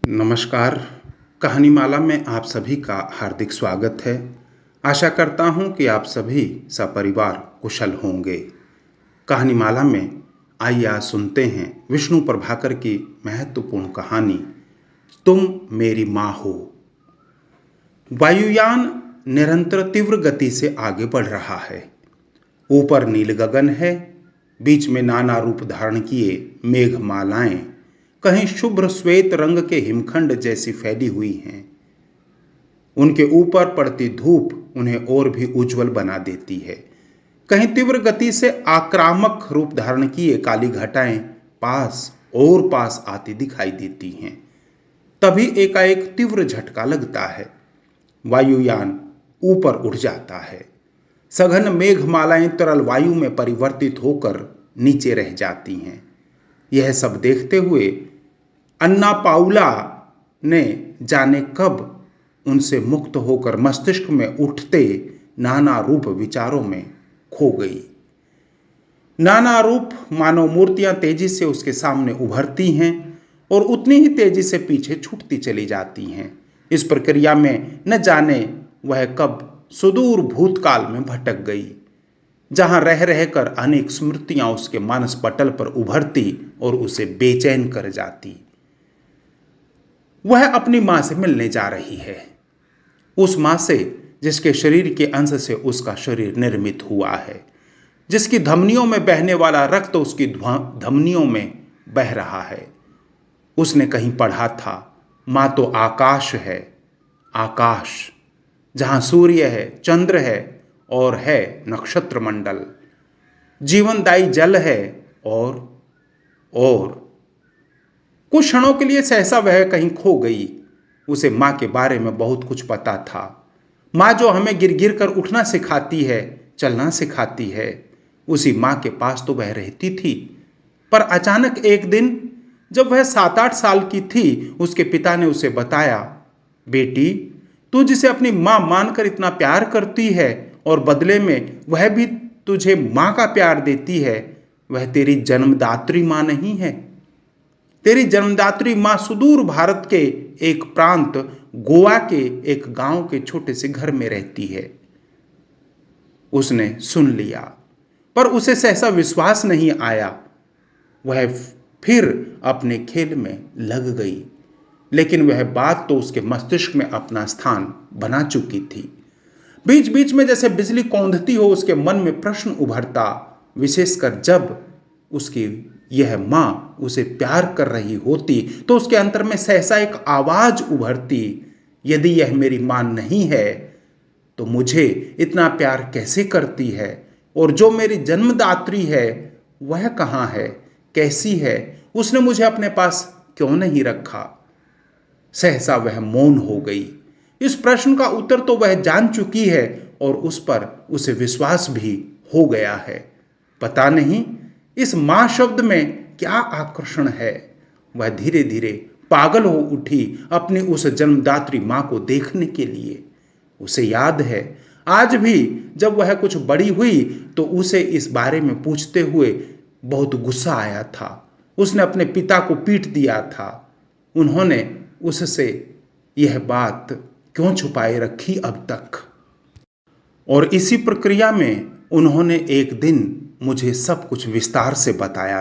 नमस्कार। कहानीमाला में आप सभी का हार्दिक स्वागत है। आशा करता हूं कि आप सभी सपरिवार कुशल होंगे। कहानीमाला में आइए आज सुनते हैं विष्णु प्रभाकर की महत्वपूर्ण कहानी तुम मेरी माँ हो। वायुयान निरंतर तीव्र गति से आगे बढ़ रहा है। ऊपर नील गगन है, बीच में नाना रूप धारण किए मेघमालाएं कहीं शुभ्र श्वेत रंग के हिमखंड जैसी फैली हुई हैं। उनके ऊपर पड़ती धूप उन्हें और भी उज्जवल बना देती है। कहीं तीव्र गति से आक्रामक रूप धारण किए काली घटाएं पास आती दिखाई देती हैं। तभी एकाएक तीव्र झटका लगता है। वायुयान ऊपर उठ जाता है। सघन मेघमालाएं तरल वायु में परिवर्तित होकर नीचे रह जाती हैं। यह सब देखते हुए अन्ना पाउला ने जाने कब उनसे मुक्त होकर मस्तिष्क में उठते नाना रूप विचारों में खो गई। नाना रूप मानव मूर्तियां तेजी से उसके सामने उभरती हैं और उतनी ही तेजी से पीछे छूटती चली जाती हैं। इस प्रक्रिया में न जाने वह कब सुदूर भूतकाल में भटक गई, जहां रह रहकर अनेक स्मृतियां उसके मानस पटल पर उभरती और उसे बेचैन कर जाती। वह अपनी मां से मिलने जा रही है, उस मां से जिसके शरीर के अंश से उसका शरीर निर्मित हुआ है, जिसकी धमनियों में बहने वाला रक्त उसकी धमनियों में बह रहा है। उसने कहीं पढ़ा था, मां तो आकाश है, आकाश जहां सूर्य है, चंद्र है और है नक्षत्र मंडल, जीवनदायी जल है और कुछ क्षणों के लिए सहसा वह कहीं खो गई। उसे मां के बारे में बहुत कुछ पता था। मां जो हमें गिर गिर कर उठना सिखाती है, चलना सिखाती है, उसी मां के पास तो वह रहती थी। पर अचानक एक दिन जब वह 7-8 साल की थी, उसके पिता ने उसे बताया, बेटी तू जिसे अपनी मां मानकर इतना प्यार करती है और बदले में वह भी तुझे मां का प्यार देती है, वह तेरी जन्मदात्री मां नहीं है। तेरी जन्मदात्री मां सुदूर भारत के एक प्रांत गोवा के एक गांव के छोटे से घर में रहती है। उसने सुन लिया, पर उसे सहसा विश्वास नहीं आया। वह फिर अपने खेल में लग गई, लेकिन वह बात तो उसके मस्तिष्क में अपना स्थान बना चुकी थी। बीच बीच में जैसे बिजली कौंधती हो उसके मन में प्रश्न उभरता, विशेषकर जब उसकी यह मां उसे प्यार कर रही होती तो उसके अंतर में सहसा एक आवाज उभरती, यदि यह मेरी मां नहीं है तो मुझे इतना प्यार कैसे करती है, और जो मेरी जन्मदात्री है वह कहां है, कैसी है, उसने मुझे अपने पास क्यों नहीं रखा। सहसा वह मौन हो गई। इस प्रश्न का उत्तर तो वह जान चुकी है और उस पर उसे विश्वास भी हो गया है। पता नहीं इस मां शब्द में क्या आकर्षण है। वह धीरे धीरे पागल हो उठी अपनी उस जन्मदात्री मां को देखने के लिए। उसे याद है, आज भी जब वह कुछ बड़ी हुई तो उसे इस बारे में पूछते हुए बहुत गुस्सा आया था। उसने अपने पिता को पीट दिया था। उन्होंने उससे यह बात क्यों छुपाए रखी अब तक। और इसी प्रक्रिया में उन्होंने एक दिन मुझे सब कुछ विस्तार से बताया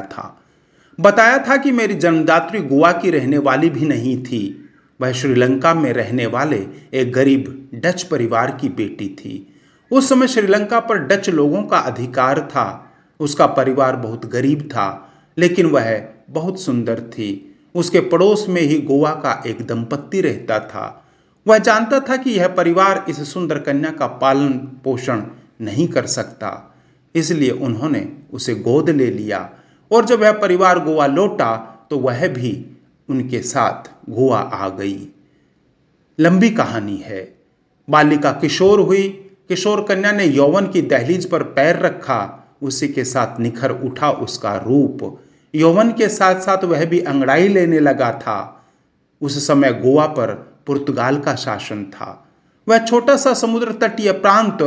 था कि मेरी जन्मदात्री गोवा की रहने वाली भी नहीं थी। वह श्रीलंका में रहने वाले एक गरीब डच परिवार की बेटी थी। उस समय श्रीलंका पर डच लोगों का अधिकार था। उसका परिवार बहुत गरीब था, लेकिन वह बहुत सुंदर थी। उसके पड़ोस में ही गोवा का एक दंपत्ति रहता था। वह जानता था कि यह परिवार इस सुंदर कन्या का पालन पोषण नहीं कर सकता, इसलिए उन्होंने उसे गोद ले लिया। और जब वह परिवार गोवा लौटा तो वह भी उनके साथ गोवा आ गई। लंबी कहानी है। बालिका किशोर हुई। किशोर कन्या ने यौवन की दहलीज पर पैर रखा। उसी के साथ निखर उठा उसका रूप। यौवन के साथ साथ वह भी अंगड़ाई लेने लगा था। उस समय गोवा पर पुर्तगाल का शासन था। वह छोटा सा समुद्र तटीय प्रांत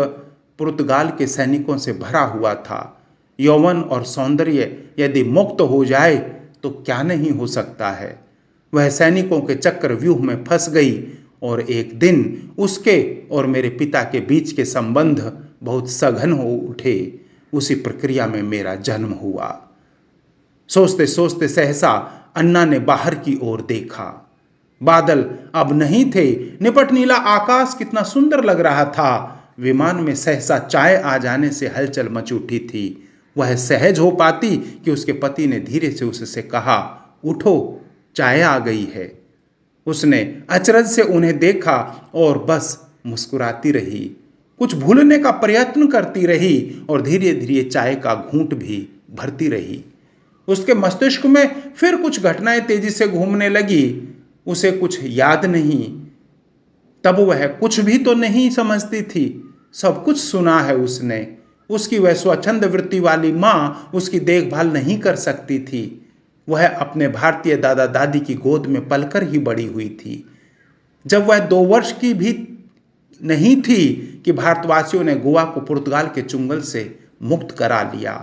पुर्तगाल के सैनिकों से भरा हुआ था। यौवन और सौंदर्य यदि मुक्त हो जाए तो क्या नहीं हो सकता है। वह सैनिकों के चक्रव्यूह में फंस गई और एक दिन उसके और मेरे पिता के बीच के संबंध बहुत सघन हो उठे। उसी प्रक्रिया में मेरा जन्म हुआ। सोचते सोचते सहसा अन्ना ने बाहर की ओर देखा। बादल अब नहीं थे, निपट नीला आकाश कितना सुंदर लग रहा था। विमान में सहसा चाय आ जाने से हलचल मच उठी थी। वह सहज हो पाती कि उसके पति ने धीरे से उससे कहा, उठो, चाय आ गई है। उसने अचरज से उन्हें देखा और बस मुस्कुराती रही, कुछ भूलने का प्रयत्न करती रही और धीरे धीरे चाय का घूंट भी भरती रही। उसके मस्तिष्क में फिर कुछ घटनाएं तेजी से घूमने लगी। उसे कुछ याद नहीं। तब वह कुछ भी तो नहीं समझती थी, सब कुछ सुना है उसने। उसकी वह स्वच्छंद वृत्ति वाली माँ उसकी देखभाल नहीं कर सकती थी। वह अपने भारतीय दादा दादी की गोद में पलकर ही बड़ी हुई थी। जब वह 2 वर्ष की भी नहीं थी कि भारतवासियों ने गोवा को पुर्तगाल के चुंगल से मुक्त करा लिया।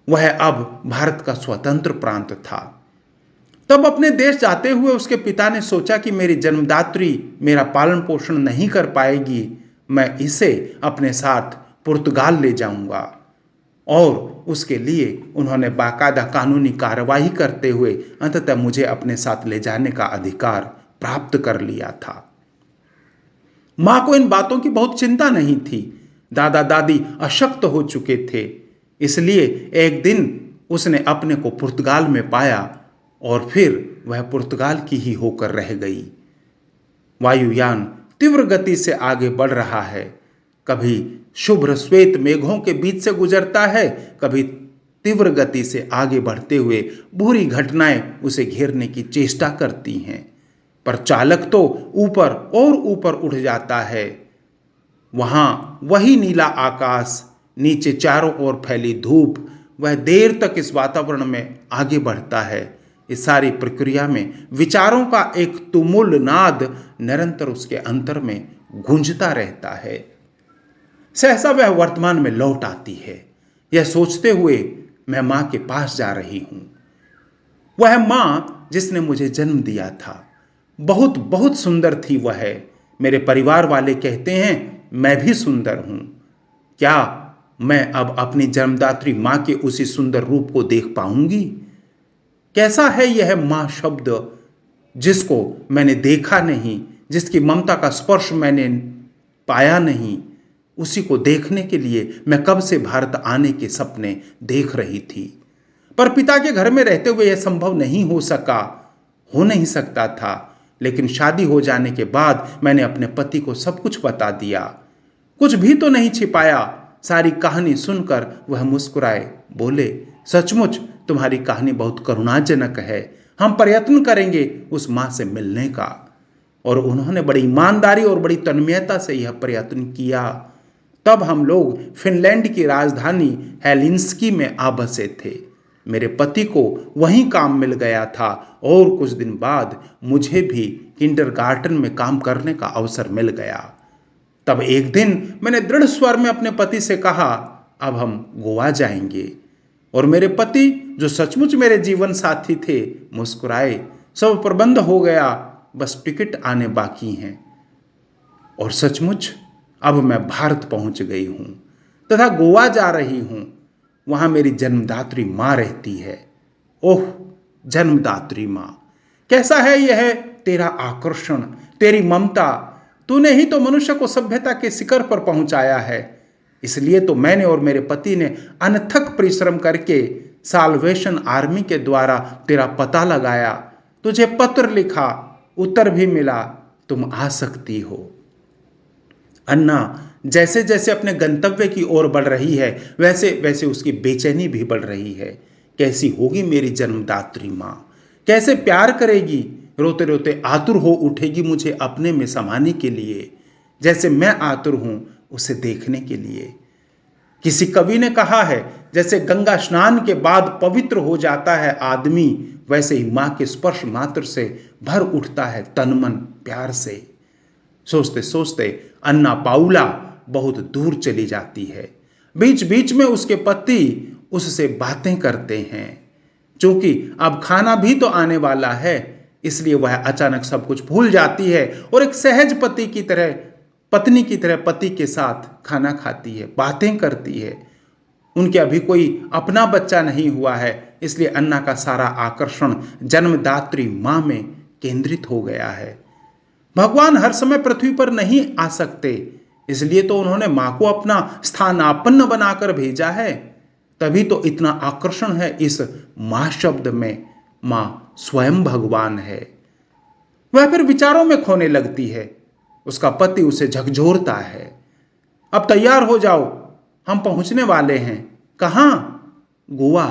वह अब भारत का स्वतंत्र प्रांत था। तब अपने देश जाते हुए उसके पिता ने सोचा कि मेरी जन्मदात्री मेरा पालन पोषण नहीं कर पाएगी, मैं इसे अपने साथ पुर्तगाल ले जाऊंगा। और उसके लिए उन्होंने बाकायदा कानूनी कार्रवाई करते हुए अंततः मुझे अपने साथ ले जाने का अधिकार प्राप्त कर लिया था। मां को इन बातों की बहुत चिंता नहीं थी। दादा दादी अशक्त हो चुके थे, इसलिए एक दिन उसने अपने को पुर्तगाल में पाया और फिर वह पुर्तगाल की ही होकर रह गई। वायुयान तीव्र गति से आगे बढ़ रहा है। कभी शुभ्र श्वेत मेघों के बीच से गुजरता है, कभी तीव्र गति से आगे बढ़ते हुए बुरी घटनाएं उसे घेरने की चेष्टा करती हैं, पर चालक तो ऊपर और ऊपर उठ जाता है। वहां वही नीला आकाश, नीचे चारों ओर फैली धूप। वह देर तक इस वातावरण में आगे बढ़ता है। इस सारी प्रक्रिया में विचारों का एक तुमुल नाद निरंतर उसके अंतर में गूंजता रहता है। सहसा वह वर्तमान में लौट आती है। यह सोचते हुए मैं मां के पास जा रही हूं। वह मां जिसने मुझे जन्म दिया था, बहुत बहुत सुंदर थी वह। मेरे परिवार वाले कहते हैं मैं भी सुंदर हूं। क्या मैं अब अपनी जन्मदात्री मां के उसी सुंदर रूप को देख पाऊंगी? कैसा है यह मां शब्द, जिसको मैंने देखा नहीं, जिसकी ममता का स्पर्श मैंने पाया नहीं। उसी को देखने के लिए मैं कब से भारत आने के सपने देख रही थी, पर पिता के घर में रहते हुए यह संभव नहीं हो सका, हो नहीं सकता था। लेकिन शादी हो जाने के बाद मैंने अपने पति को सब कुछ बता दिया, कुछ भी तो नहीं छिपाया। सारी कहानी सुनकर वह मुस्कुराए, बोले, सचमुच तुम्हारी कहानी बहुत करुणाजनक है। हम प्रयत्न करेंगे उस मां से मिलने का। और उन्होंने बड़ी ईमानदारी और बड़ी तन्मयता से यह प्रयत्न किया। तब हम लोग फिनलैंड की राजधानी हेलिंस्की में आ बसे थे। मेरे पति को वहीं काम मिल गया था और कुछ दिन बाद मुझे भी किंडरगार्टन में काम करने का अवसर मिल गया। तब एक दिन मैंने दृढ़ स्वर में अपने पति से कहा, अब हम गोवा जाएंगे। और मेरे पति, जो सचमुच मेरे जीवन साथी थे, मुस्कुराए। सब प्रबंध हो गया, बस टिकट आने बाकी हैं। और सचमुच अब मैं भारत पहुंच गई हूं तथा गोवा जा रही हूं। वहां मेरी जन्मदात्री मां रहती है। ओह जन्मदात्री मां, कैसा है यह तेरा आकर्षण, तेरी ममता। तूने ही तो मनुष्य को सभ्यता के शिखर पर पहुंचाया है। इसलिए तो मैंने और मेरे पति ने अनथक परिश्रम करके साल्वेशन आर्मी के द्वारा तेरा पता लगाया, तुझे पत्र लिखा, उत्तर भी मिला, तुम आ सकती हो। अन्ना जैसे जैसे अपने गंतव्य की ओर बढ़ रही है, वैसे वैसे उसकी बेचैनी भी बढ़ रही है। कैसी होगी मेरी जन्मदात्री माँ, कैसे प्यार करेगी, रोते रोते आतुर हो उठेगी मुझे अपने में समाने के लिए, जैसे मैं आतुर हूं उसे देखने के लिए। किसी कवि ने कहा है, जैसे गंगा स्नान के बाद पवित्र हो जाता है आदमी, वैसे ही मां के स्पर्श मात्र से भर उठता है तन मन प्यार से। सोचते सोचते अन्ना पाउला बहुत दूर चली जाती है। बीच बीच में उसके पति उससे बातें करते हैं। चूंकि अब खाना भी तो आने वाला है, इसलिए वह अचानक सब कुछ भूल जाती है और एक सहज पति की तरह, पत्नी की तरह पति के साथ खाना खाती है, बातें करती है। उनके अभी कोई अपना बच्चा नहीं हुआ है, इसलिए अन्ना का सारा आकर्षण जन्मदात्री मां में केंद्रित हो गया है। भगवान हर समय पृथ्वी पर नहीं आ सकते, इसलिए तो उन्होंने मां को अपना स्थानापन्न बनाकर भेजा है। तभी तो इतना आकर्षण है इस मां शब्द में। मां स्वयं भगवान है। वह फिर विचारों में खोने लगती है। उसका पति उसे झकझोरता है, अब तैयार हो जाओ, हम पहुंचने वाले हैं। कहां? गोवा,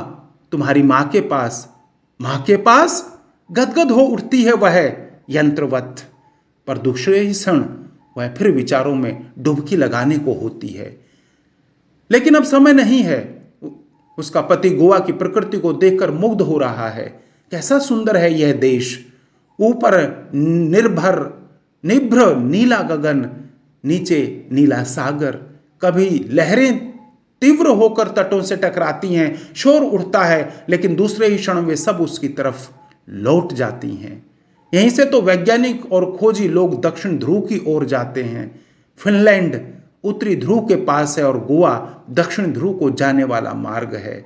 तुम्हारी मां के पास। मां के पास? गदगद हो उठती है वह यंत्रवत, पर दूसरे ही क्षण वह फिर विचारों में डुबकी लगाने को होती है। लेकिन अब समय नहीं है। उसका पति गोवा की प्रकृति को देखकर मुग्ध हो रहा है। कैसा सुंदर है यह देश। ऊपर निभ्र नीला गगन, नीचे नीला सागर। कभी लहरें तीव्र होकर तटों से टकराती हैं, शोर उठता है, लेकिन दूसरे ही क्षण वे सब उसकी तरफ लौट जाती हैं। यहीं से तो वैज्ञानिक और खोजी लोग दक्षिण ध्रुव की ओर जाते हैं। फिनलैंड उत्तरी ध्रुव के पास है और गोवा दक्षिण ध्रुव को जाने वाला मार्ग है।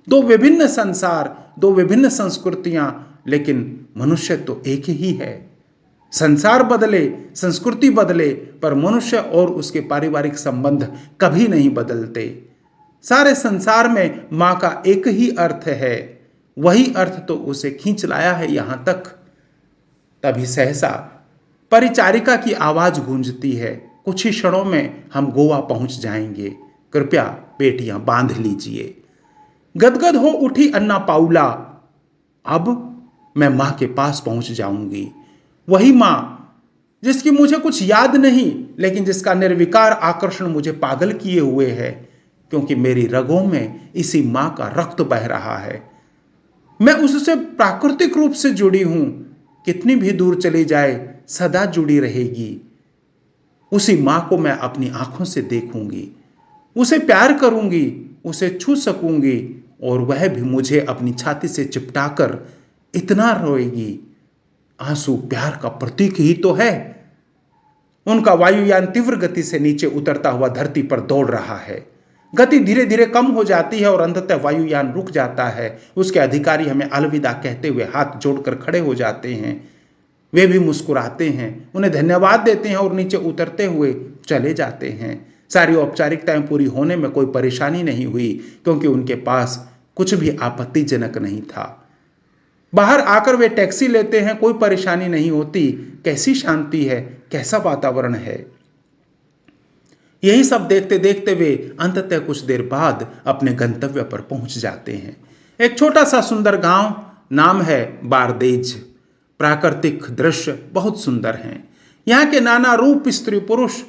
दो विभिन्न संसार, दो विभिन्न संस्कृतियां, लेकिन मनुष्य तो एक ही है। संसार बदले, संस्कृति बदले, पर मनुष्य और उसके पारिवारिक संबंध कभी नहीं बदलते। सारे संसार में मां का एक ही अर्थ है, वही अर्थ तो उसे खींच लाया है यहां तक। तभी सहसा परिचारिका की आवाज गूंजती है, कुछ ही क्षणों में हम गोवा पहुंच जाएंगे, कृपया पेटियां बांध लीजिए। गदगद हो उठी अन्ना पाउला, अब मैं मां के पास पहुंच जाऊंगी। वही मां जिसकी मुझे कुछ याद नहीं, लेकिन जिसका निर्विकार आकर्षण मुझे पागल किए हुए है, क्योंकि मेरी रगों में इसी मां का रक्त बह रहा है। मैं उससे प्राकृतिक रूप से जुड़ी हूं, कितनी भी दूर चली जाए सदा जुड़ी रहेगी। उसी मां को मैं अपनी आंखों से देखूंगी, उसे प्यार करूंगी, उसे छू सकूंगी, और वह भी मुझे अपनी छाती से चिपटाकर इतना रोएगी। आंसू प्यार का प्रतीक ही तो है। उनका वायुयान तीव्र गति से नीचे उतरता हुआ धरती पर दौड़ रहा है। गति धीरे धीरे कम हो जाती है और अंततः वायुयान रुक जाता है। उसके अधिकारी हमें अलविदा कहते हुए हाथ जोड़कर खड़े हो जाते हैं। वे भी मुस्कुराते हैं, उन्हें धन्यवाद देते हैं और नीचे उतरते हुए चले जाते हैं। सारी औपचारिकताएं पूरी होने में कोई परेशानी नहीं हुई, क्योंकि उनके पास कुछ भी आपत्तिजनक नहीं था। बाहर आकर वे टैक्सी लेते हैं, कोई परेशानी नहीं होती। कैसी शांति है, कैसा वातावरण है। यही सब देखते देखते वे अंततः कुछ देर बाद अपने गंतव्य पर पहुंच जाते हैं। एक छोटा सा सुंदर गांव, नाम है बारदेज। प्राकृतिक दृश्य बहुत सुंदर हैं। यहाँ के नाना रूप स्त्री पुरुष,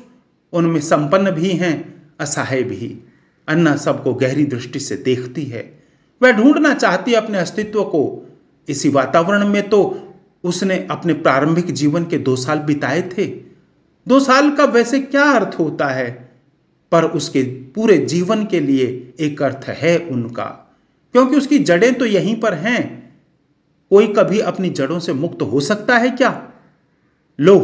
उनमें संपन्न भी हैं, असहाय भी। अन्ना सबको गहरी दृष्टि से देखती है। वह ढूंढना चाहती है अपने अस्तित्व को। इसी वातावरण में तो उसने अपने प्रारंभिक जीवन के 2 साल बिताए थे। 2 साल का वैसे क्या अर्थ होता है, पर उसके पूरे जीवन के लिए एक अर्थ है उनका, क्योंकि उसकी जड़ें तो यहीं पर हैं। कोई कभी अपनी जड़ों से मुक्त हो सकता है क्या? लो,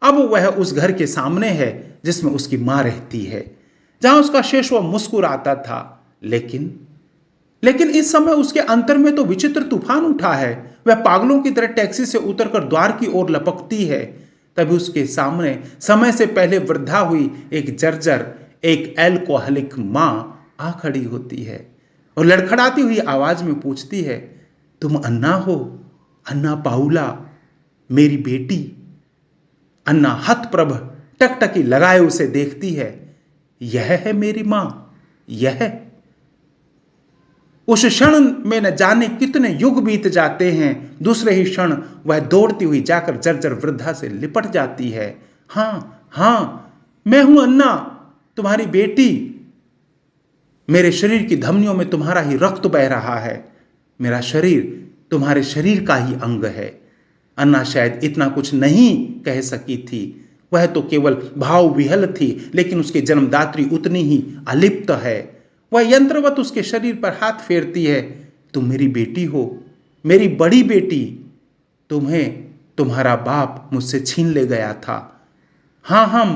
अब वह उस घर के सामने है जिसमें उसकी मां रहती है, जहां उसका शेष वह मुस्कुराता था। लेकिन इस समय उसके अंतर में तो विचित्र तूफान उठा है। वह पागलों की तरह टैक्सी से उतरकर द्वार की ओर लपकती है। तभी उसके सामने समय से पहले वृद्धा हुई एक जर्जर, एक एल्कोहलिक मां आ खड़ी होती है और लड़खड़ाती हुई आवाज में पूछती है, तुम अन्ना हो? अन्ना पाउला, मेरी बेटी। अन्ना हतप्रभ टकटकी लगाए उसे देखती है। यह है मेरी मां, यह। उस क्षण में न जाने कितने युग बीत जाते हैं। दूसरे ही क्षण वह दौड़ती हुई जाकर जर्जर वृद्धा से लिपट जाती है। हां, मैं हूं अन्ना, तुम्हारी बेटी। मेरे शरीर की धमनियों में तुम्हारा ही रक्त बह रहा है। मेरा शरीर तुम्हारे शरीर का ही अंग है। अन्ना शायद इतना कुछ नहीं कह सकी थी। वह तो केवल भाव विहल थी, लेकिन उसके जन्मदात्री उतनी ही अलिप्त है। वह यंत्रवत उसके शरीर पर हाथ फेरती है। तुम मेरी बेटी हो, मेरी बड़ी बेटी। तुम्हें तुम्हारा बाप मुझसे छीन ले गया था। हाँ हाँ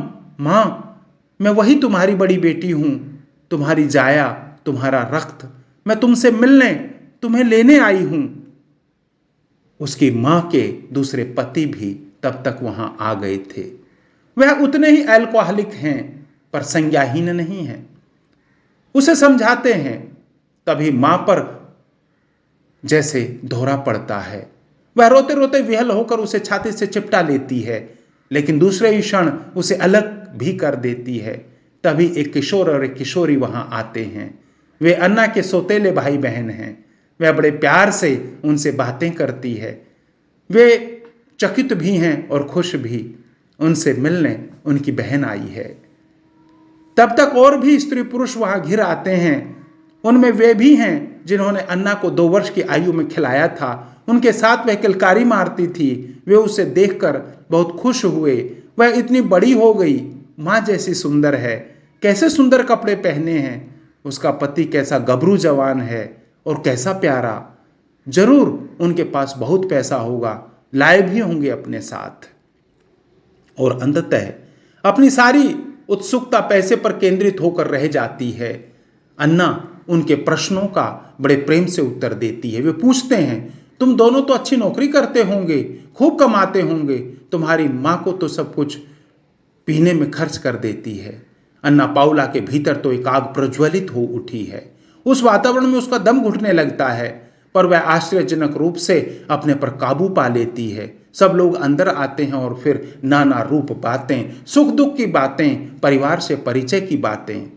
माँ, मैं वही तुम्हारी बड़ी बेटी हूँ, तुम्हारी जाया, तुम्हारा रक्त। मैं तुमसे मिलने, तुम्हें लेने आई हूँ। उसकी माँ के दूसरे पति भी तब तक वहां आ गए थे। वह उतने ही अल्कोहलिक हैं पर संज्ञाहीन नहीं है। उसे समझाते हैं, तभी मां पर जैसे दोहरा पड़ता है। वह रोते रोते विहल होकर उसे छाती से चिपटा लेती है, लेकिन दूसरे ही क्षण उसे अलग भी कर देती है। तभी एक किशोर और एक किशोरी वहां आते हैं। वे अन्ना के सौतेले भाई बहन हैं। वह बड़े प्यार से उनसे बातें करती है। वे चकित भी हैं और खुश भी। उनसे मिलने उनकी बहन आई है। तब तक और भी स्त्री पुरुष वहां घिर आते हैं। उनमें वे भी हैं जिन्होंने अन्ना को 2 वर्ष की आयु में खिलाया था। उनके साथ वह किलकारी मारती थी। वे उसे देखकर बहुत खुश हुए। वह इतनी बड़ी हो गई, माँ जैसी सुंदर है। कैसे सुंदर कपड़े पहने हैं। उसका पति कैसा गबरू जवान है और कैसा प्यारा। जरूर उनके पास बहुत पैसा होगा, लाए भी होंगे अपने साथ। और अंततः अपनी सारी उत्सुकता पैसे पर केंद्रित होकर रह जाती है। अन्ना उनके प्रश्नों का बड़े प्रेम से उत्तर देती है। वे पूछते हैं, तुम दोनों तो अच्छी नौकरी करते होंगे, खूब कमाते होंगे, तुम्हारी माँ को तो सब कुछ पीने में खर्च कर देती है। अन्ना पाउला के भीतर तो एक आग प्रज्वलित हो उठी है। उस वातावरण में उसका दम घुटने लगता है, पर वह आश्चर्यजनक रूप से अपने पर काबू पा लेती है। सब लोग अंदर आते हैं और फिर नाना रूप बातें, सुख दुख की बातें, परिवार से परिचय की बातें।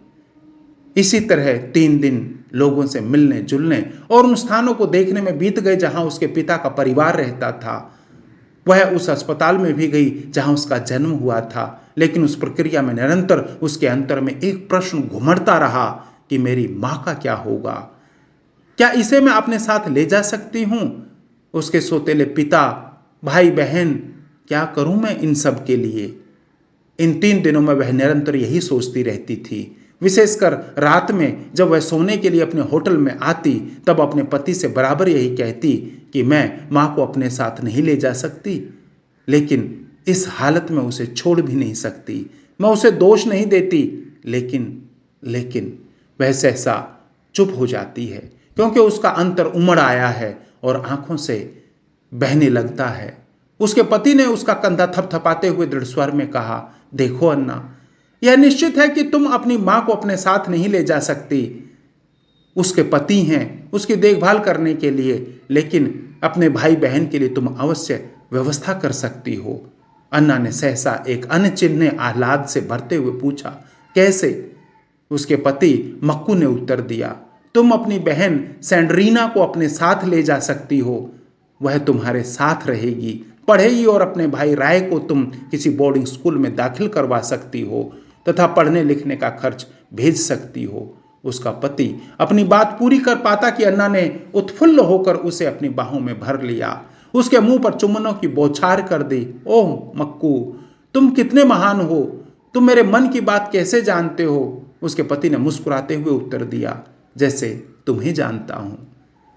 इसी तरह 3 दिन लोगों से मिलने जुलने और उन स्थानों को देखने में बीत गए जहां उसके पिता का परिवार रहता था। वह उस अस्पताल में भी गई जहां उसका जन्म हुआ था, लेकिन उस प्रक्रिया में निरंतर उसके अंतर में एक प्रश्न घुमड़ता रहा कि मेरी माँ का क्या होगा। क्या इसे मैं अपने साथ ले जा सकती हूँ? उसके सौतेले पिता, भाई बहन, क्या करूं मैं इन सब के लिए? इन 3 दिनों में वह निरंतर यही सोचती रहती थी। विशेषकर रात में जब वह सोने के लिए अपने होटल में आती, तब अपने पति से बराबर यही कहती कि मैं माँ को अपने साथ नहीं ले जा सकती, लेकिन इस हालत में उसे छोड़ भी नहीं सकती। मैं उसे दोष नहीं देती, लेकिन वह सहसा चुप हो जाती है, क्योंकि उसका अंतर उमड़ आया है और आंखों से बहने लगता है। उसके पति ने उसका कंधा थपथपाते हुए दृढ़ स्वर में कहा, देखो अन्ना, यह निश्चित है कि तुम अपनी मां को अपने साथ नहीं ले जा सकती। उसके पति हैं उसकी देखभाल करने के लिए, लेकिन अपने भाई बहन के लिए तुम अवश्य व्यवस्था कर सकती हो। अन्ना ने सहसा एक अनचिन्ह आह्लाद से भरते हुए पूछा, कैसे? उसके पति मक्कू ने उत्तर दिया, तुम अपनी बहन सैंड्रीना को अपने साथ ले जा सकती हो। वह तुम्हारे साथ रहेगी, पढ़ेगी और अपने भाई राय को तुम किसी बोर्डिंग स्कूल में दाखिल करवा सकती हो तथा पढ़ने लिखने का खर्च भेज सकती हो। उसका पति अपनी बात पूरी कर पाता कि अन्ना ने उत्फुल्ल होकर उसे अपनी बाहों में भर लिया, उसके मुंह पर चुम्बनों की बौछार कर दी। ओह मक्कू, तुम कितने महान हो, तुम मेरे मन की बात कैसे जानते हो? उसके पति ने मुस्कुराते हुए उत्तर दिया, जैसे तुम्हें जानता हूं।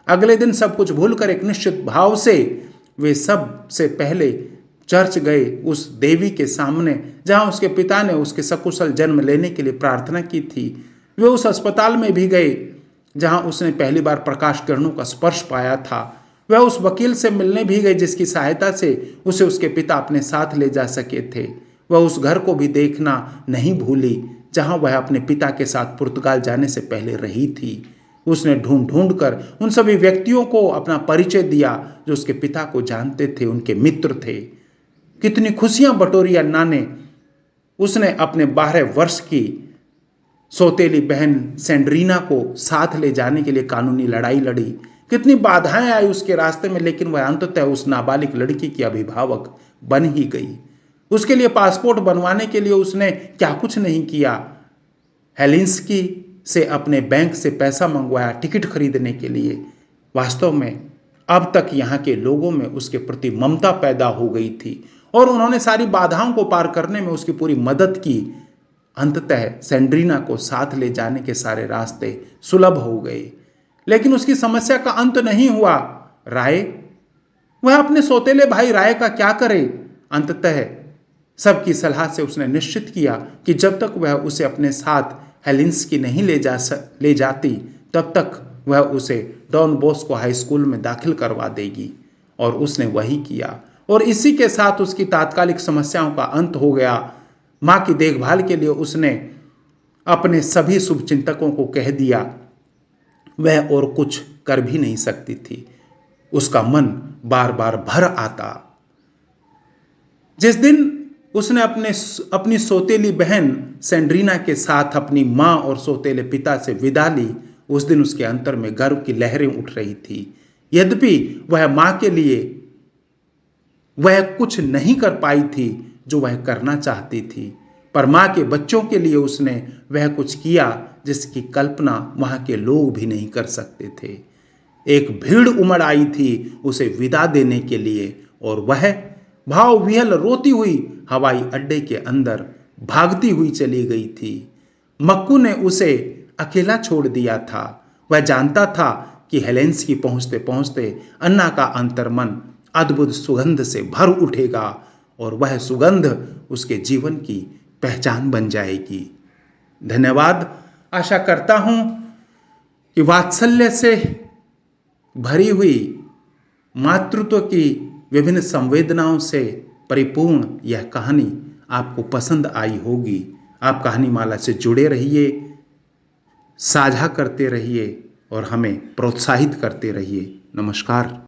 अगले दिन सब कुछ भूलकर एक निश्चित भाव से वे सबसे पहले चर्च गए, उस देवी के सामने जहां उसके पिता ने उसके सकुशल जन्म लेने के लिए प्रार्थना की थी। वे उस अस्पताल में भी गए जहां उसने पहली बार प्रकाश किरणों का स्पर्श पाया था। वह उस वकील से मिलने भी गए जिसकी सहायता से उसे उसके पिता अपने साथ ले जा सके थे। वह उस घर को भी देखना नहीं भूली जहां वह अपने पिता के साथ पुर्तगाल जाने से पहले रही थी। उसने ढूंढ ढूंढ कर उन सभी व्यक्तियों को अपना परिचय दिया जो उसके पिता को जानते थे, उनके मित्र थे। कितनी खुशियां बटोरी अन्ना ने। उसने अपने 12 वर्ष की सौतेली बहन सैंड्रीना को साथ ले जाने के लिए कानूनी लड़ाई लड़ी। कितनी बाधाएं आई उसके रास्ते में, लेकिन वह अंततः उस नाबालिग लड़की की अभिभावक बन ही गई। उसके लिए पासपोर्ट बनवाने के लिए उसने क्या कुछ नहीं किया। हेलिंस्की से अपने बैंक से पैसा मंगवाया टिकट खरीदने के लिए। वास्तव में अब तक यहाँ के लोगों में उसके प्रति ममता पैदा हो गई थी और उन्होंने सारी बाधाओं को पार करने में उसकी पूरी मदद की। अंततः सैंड्रीना को साथ ले जाने के सारे रास्ते सुलभ हो गए, लेकिन उसकी समस्या का अंत नहीं हुआ। राय वह अपने सौतेले भाई राय का क्या करे। अंततः सबकी सलाह से उसने निश्चित किया कि जब तक वह उसे अपने साथ हेलेंस्की नहीं ले जाती तब तक वह उसे डॉन बॉस्को हाई स्कूल में दाखिल करवा देगी। और उसने वही किया और इसी के साथ उसकी तात्कालिक समस्याओं का अंत हो गया। माँ की देखभाल के लिए उसने अपने सभी शुभचिंतकों को कह दिया। वह और कुछ कर भी नहीं सकती थी। उसका मन बार बार भर आता। जिस दिन उसने अपनी सौतेली बहन सैंड्रीना के साथ अपनी माँ और सौतेले पिता से विदा ली, उस दिन उसके अंतर में गर्व की लहरें उठ रही थी। यद्यपि वह माँ के लिए वह कुछ नहीं कर पाई थी जो वह करना चाहती थी, पर माँ के बच्चों के लिए उसने वह कुछ किया जिसकी कल्पना वहाँ के लोग भी नहीं कर सकते थे। एक भीड़ उमड़ आई थी उसे विदा देने के लिए और वह भाव विह्वल रोती हुई हवाई अड्डे के अंदर भागती हुई चली गई थी। मक्कू ने उसे अकेला छोड़ दिया था। वह जानता था कि हेलेंस्की पहुंचते पहुंचते अन्ना का अंतर्मन अद्भुत सुगंध से भर उठेगा और वह सुगंध उसके जीवन की पहचान बन जाएगी। धन्यवाद। आशा करता हूं कि वात्सल्य से भरी हुई मातृत्व की विभिन्न संवेदनाओं से परिपूर्ण यह कहानी आपको पसंद आई होगी। आप कहानीमाला से जुड़े रहिए, साझा करते रहिए और हमें प्रोत्साहित करते रहिए। नमस्कार।